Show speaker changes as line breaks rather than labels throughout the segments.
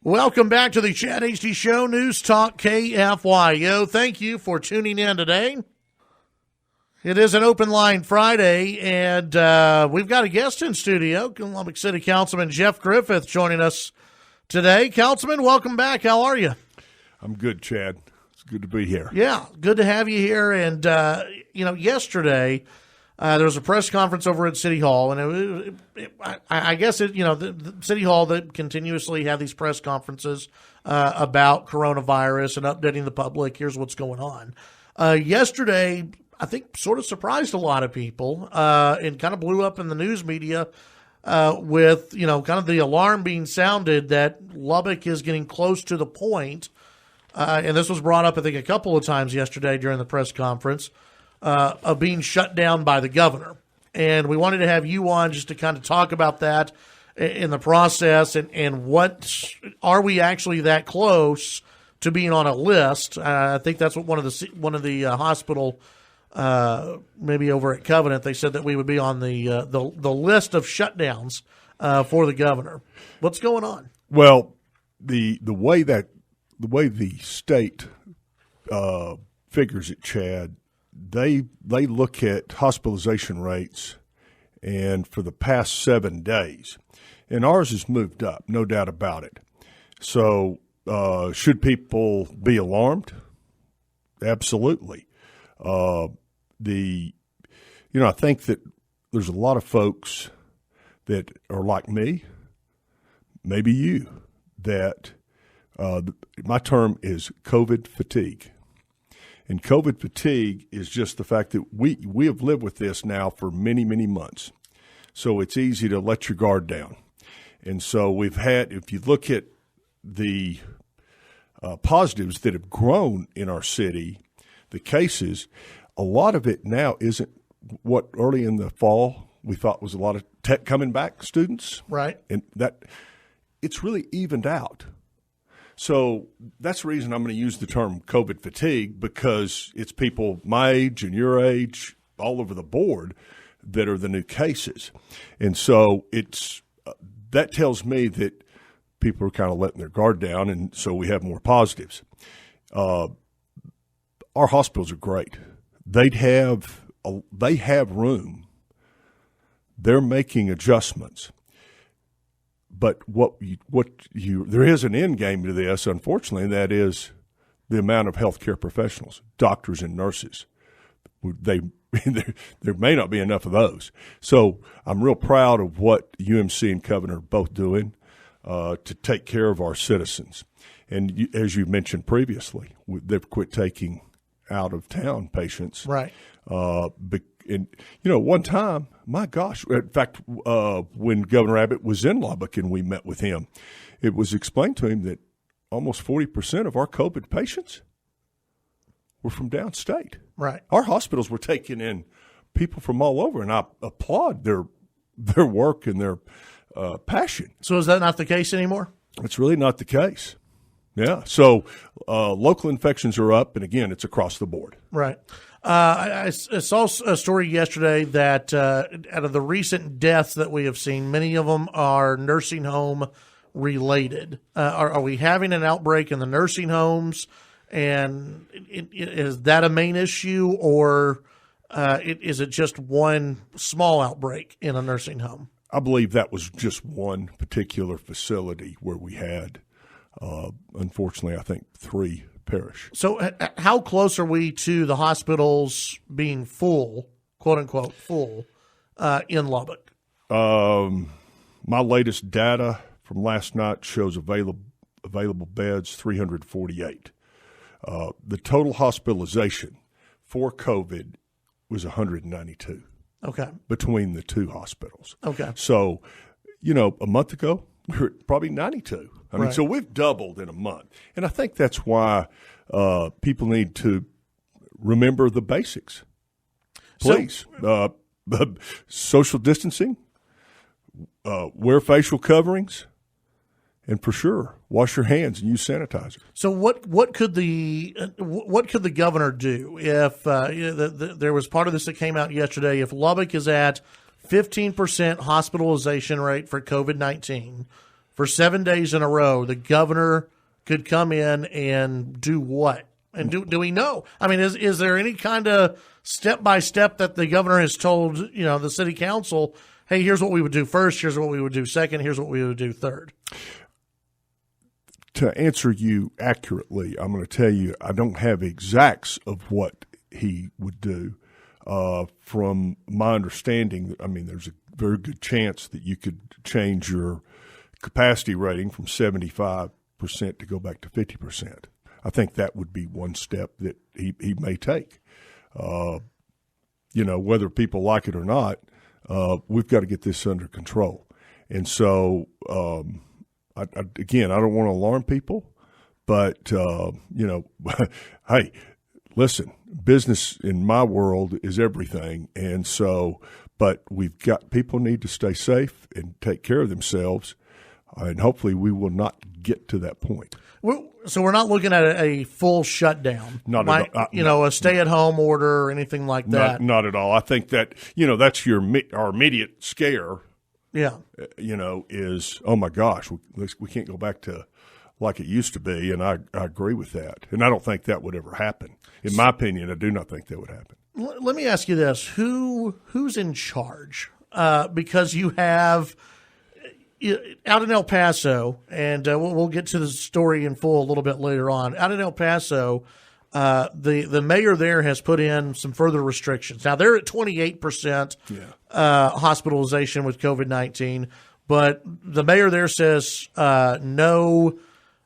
Welcome back to the Chad HD Show, News Talk KFYO. Thank you for tuning in today. It is an open line Friday, and we've got a guest in studio, Lubbock City Councilman Jeff Griffith, joining us today. Councilman, welcome back. How are you?
I'm good, Chad. It's good to be here.
Yeah, good to have you here. And, yesterday there was a press conference over at City Hall, and the City Hall that continuously have these press conferences about coronavirus and updating the public. Here's what's going on. Yesterday, I think, sort of surprised a lot of people and kind of blew up in the news media with, kind of the alarm being sounded that Lubbock is getting close to the point, and this was brought up, I think, a couple of times yesterday during the press conference, of being shut down by the governor. And we wanted to have you on just to kind of talk about that in the process and what are we actually that close to being on a list. I think that's what one of the hospital, maybe over at Covenant, they said that we would be on the list of shutdowns for the governor. What's going on?
Well, the way the state figures it, Chad, they look at hospitalization rates, and for the past 7 days, and ours has moved up, no doubt about it. So should people be alarmed? Absolutely. I think that there's a lot of folks that are like me, maybe you, that my term is COVID fatigue. And COVID fatigue is just the fact that we have lived with this now for many, many months. So it's easy to let your guard down. And so we've had, if you look at the positives that have grown in our city, the cases, a lot of it now isn't what early in the fall we thought was a lot of tech coming back students.
Right.
And that it's really evened out. So that's the reason I'm going to use the term COVID fatigue, because it's people my age and your age all over the board that are the new cases. And so that tells me that people are kind of letting their guard down, and so we have more positives. Our hospitals are great. They have room. They're making adjustments. But there is an end game to this, unfortunately, and that is the amount of healthcare professionals, doctors and nurses. There may not be enough of those. So I'm real proud of what UMC and Covenant are both doing to take care of our citizens. And as you mentioned previously, they've quit taking out-of-town patients.
Right.
And, one time, my gosh, in fact, when Governor Abbott was in Lubbock and we met with him, it was explained to him that almost 40% of our COVID patients were from downstate.
Right.
Our hospitals were taking in people from all over, and I applaud their work and their passion.
So is that not the case anymore?
It's really not the case. Yeah. So local infections are up, and again, it's across the board.
Right. I saw a story yesterday that out of the recent deaths that we have seen, many of them are nursing home related. Are we having an outbreak in the nursing homes? And is that a main issue, or is it just one small outbreak in a nursing home?
I believe that was just one particular facility where we had, unfortunately, I think 3 perish.
So how close are we to the hospitals being full, quote unquote, full, in Lubbock?
My latest data from last night shows available beds 348. The total hospitalization for COVID was 192.
Okay.
Between the 2 hospitals.
Okay.
So, a month ago, we were at probably 92. I mean,
right.
So we've doubled in a month. And I think that's why people need to remember the basics. Please. Social distancing, wear facial coverings, and for sure, wash your hands and use sanitizer.
So what could the governor do if there was part of this that came out yesterday? If Lubbock is at 15% hospitalization rate for COVID-19, for 7 days in a row, the governor could come in and do what? And do we know? I mean, is there any kind of step-by-step that the governor has told, the city council, hey, here's what we would do first, here's what we would do second, here's what we would do third?
To answer you accurately, I'm going to tell you I don't have exacts of what he would do. From my understanding, I mean, there's a very good chance that you could change your capacity rating from 75% to go back to 50%. I think that would be one step that he may take. Whether people like it or not, we've got to get this under control. And so, again, I don't want to alarm people, but, hey, listen, business in my world is everything. And so, but people need to stay safe and take care of themselves. And hopefully we will not get to that point.
So we're not looking at a full shutdown, a stay-at-home order or anything like that.
Not at all. I think that that's our immediate scare.
Yeah.
Is oh my gosh, we can't go back to like it used to be, and I agree with that. And I don't think that would ever happen. In my opinion, I do not think that would happen.
Let me ask you this: who's in charge? Because you have. Out in El Paso, and we'll get to the story in full a little bit later on. Out in El Paso, the mayor there has put in some further restrictions. Now they're at 28% hospitalization with COVID-19, but the mayor there says no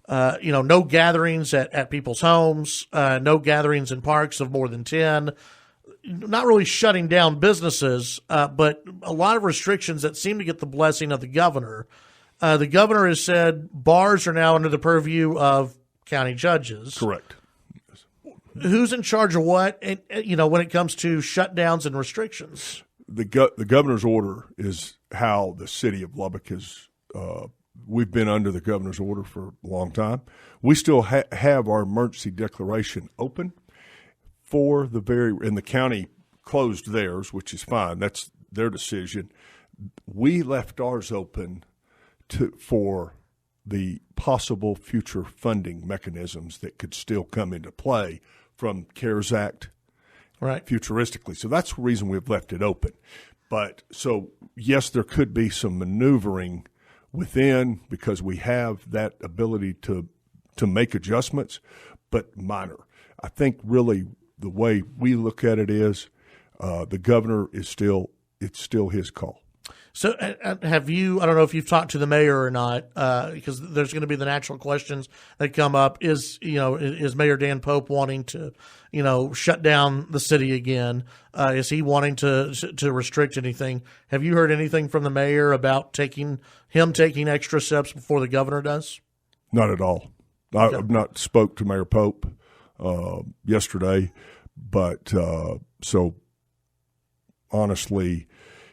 gatherings at people's homes, no gatherings in parks of more than 10. Not really shutting down businesses, but a lot of restrictions that seem to get the blessing of the governor. The governor has said bars are now under the purview of county judges.
Correct.
Who's in charge of what? And, when it comes to shutdowns and restrictions,
the governor's order is how the city of Lubbock has. We've been under the governor's order for a long time. We still have our emergency declaration open. And the county closed theirs, which is fine. That's their decision. We left ours open for the possible future funding mechanisms that could still come into play from CARES Act,
right?
Futuristically. So that's the reason we've left it open. But so yes, there could be some maneuvering within because we have that ability to make adjustments, but minor. I think really. The way we look at it is the governor it's still his call.
So have you, I don't know if you've talked to the mayor or not, because there's going to be the natural questions that come up. Is Mayor Dan Pope wanting to, shut down the city again? Is he wanting to restrict anything? Have you heard anything from the mayor about taking extra steps before the governor does?
Not at all. Okay. I've not spoke to Mayor Pope yesterday, but so honestly,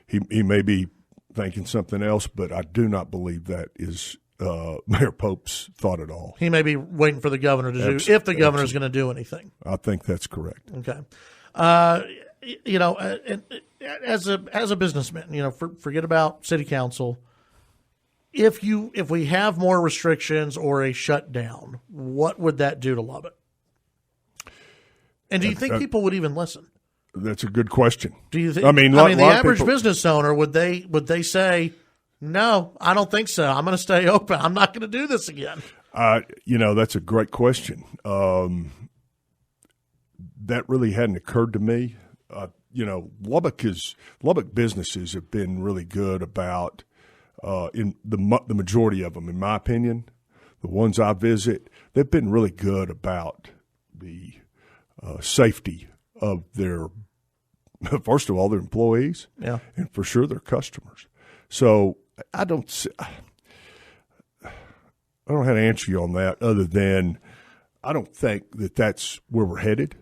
he may be thinking something else, but I do not believe that is Mayor Pope's thought at all.
He may be waiting for the governor to do if the governor is going to do anything.
I think that's correct.
Okay, as a businessman, forget about city council. If we have more restrictions or a shutdown, what would that do to Lubbock? And do you think people would even listen?
That's a good question.
Do you think?
I mean,
the average business owner would they say, "No, I don't think so. I'm going to stay open. I'm not going to do this again."
That's a great question. That really hadn't occurred to me. Lubbock businesses have been really good about in the majority of them, in my opinion, the ones I visit, they've been really good about the safety of their, first of all, their employees, and for sure their customers. So I don't know how to answer you on that other than I don't think that that's where we're headed.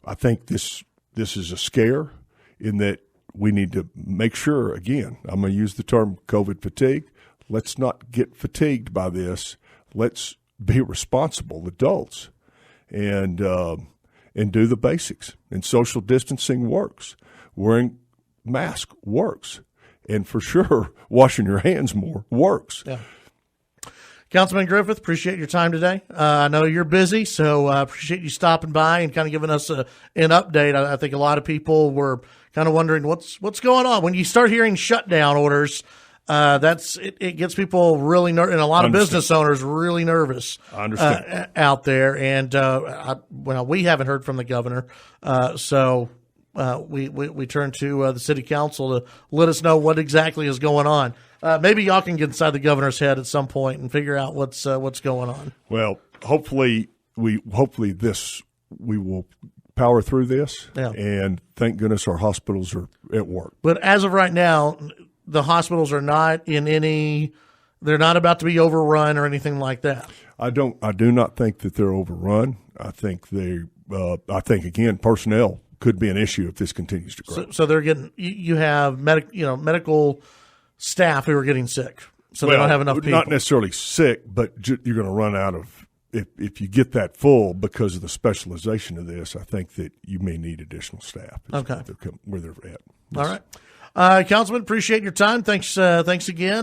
I think this is a scare in that we need to make sure, again, I'm going to use the term COVID fatigue. Let's not get fatigued by this. Let's be responsible adults and do the basics. And social distancing works. Wearing mask works. And for sure, washing your hands more works.
Yeah. Councilman Griffith, appreciate your time today. I know you're busy, so appreciate you stopping by and kind of giving us an update. I think a lot of people were kind of wondering what's going on. When you start hearing shutdown orders, it gets people really nervous, and a lot of business owners really nervous.
I understand.
Out there. And we haven't heard from the governor, so we turn to the city council to let us know what exactly is going on. Maybe y'all can get inside the governor's head at some point and figure out what's going on.
Well, hopefully we will power through this, and thank goodness our hospitals are at work.
But as of right now, the hospitals are not they're not about to be overrun or anything like that.
I do not think that they're overrun. I think again, personnel could be an issue if this continues to grow.
So they're getting, you have medical staff who are getting sick, so they don't have enough people. Not
necessarily sick, but you're going to run out of, if you get that full because of the specialization of this, I think that you may need additional staff.
Okay.
Where they're at.
All right. Councilman, appreciate your time. Thanks again.